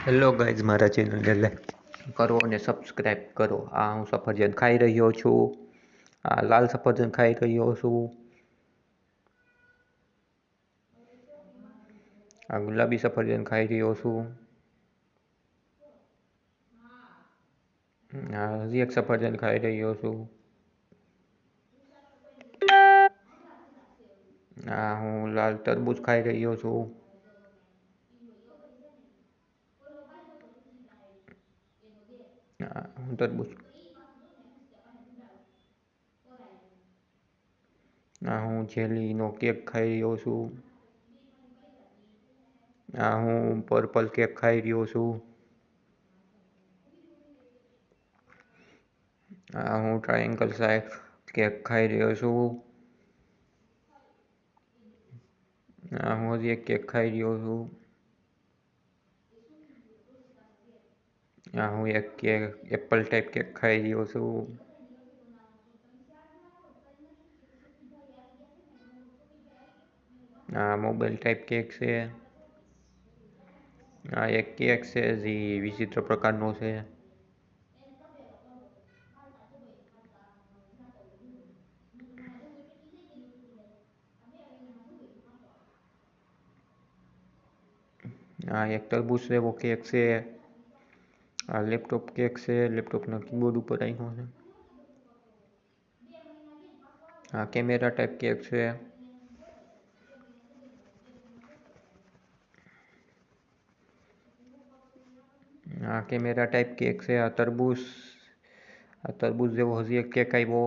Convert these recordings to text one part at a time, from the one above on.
Hello guys, મારા ચેનલને like કરો અને સબસ્ક્રાઈબ કરો. આ હું સફરજન ખાઈ રહ્યો છું. આ લાલ સફરજન ખાઈ રહ્યો છું. આ ગુલાબી સફરજન ખાઈ રહ્યો છું. આ હજી એક સફરજન ખાઈ રહ્યો છું. આ હું લાલ તરબૂચ ખાઈ રહ્યો છું. હું તરબૂચ હું જેલીનો કેક ખાઈ રહ્યો છું. હું પર્પલ કેક ખાઈ રહ્યો છું. હું ટ્રાયેંગલ સાઈઝ કેક ખાઈ રહ્યો છું. હું હજી એક કેક ખાઈ રહ્યો છું. હું એક કેક એપલ ટાઈપ કેક ખાઈ રહ્યો છું. મોબાઈલ ટાઈપ કેક છે. એક કેક છે જે વિચિત્ર પ્રકારનો છે. એક તરબૂચ જેવો કેક છે. આ લેપટોપ કેક છે. લેપટોપના કીબોર્ડ ઉપર રાખ્યો છે. કેમેરા ટાઈપ કેક છે. કેમેરા ટાઈપ કેક છે. આ તરબૂચ જેવો હજી એક કેક આવ્યો.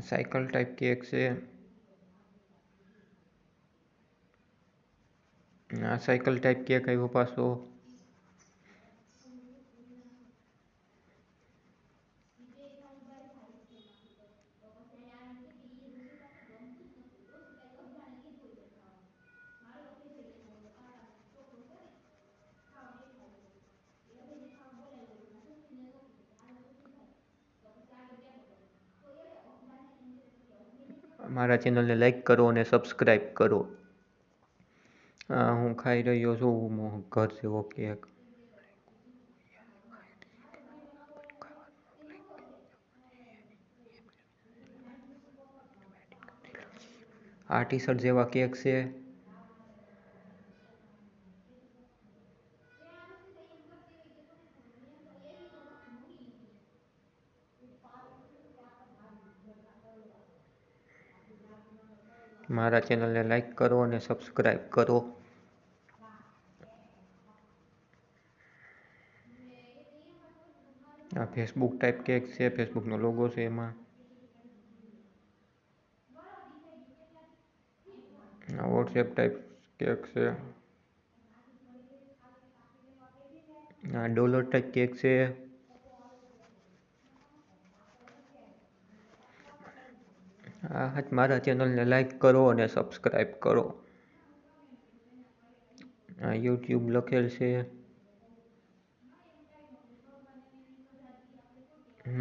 સાયકલ ટાઈપ કેક છે. સાયકલ ટાઈપ કેક આવ્યો પાછો. મારા ચેનલને લાઈક કરો અને સબસ્ક્રાઈબ કરો. હું ખાઈ રહ્યો છું ઘર જેવો કેક. આ ટી શર્ટ જેવા કેક છે. મારા ચેનલને લાઈક કરો અને સબસ્ક્રાઈબ કરો. આ ફેસબુક ટાઈપ કેક છે. ફેસબુકનો લોગો છે એમાં. વોટ્સએપ ટાઈપ કેક છે. ડોલર ટાઈપ કેક છે. મારા ચેનલને લાઈક કરો અને સબસ્ક્રાઈબ કરો. યુટ્યુબ લખેલ છે.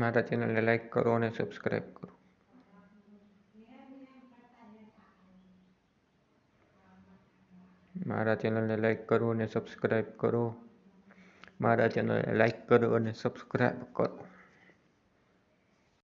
મારા ચેનલને લાઈક કરો અને સબસ્ક્રાઈબ કરો. મારા ચેનલને લાઈક કરો અને સબસ્ક્રાઈબ કરો. મારા ચેનલને લાઈક કરો અને સબસ્ક્રાઈબ કરો.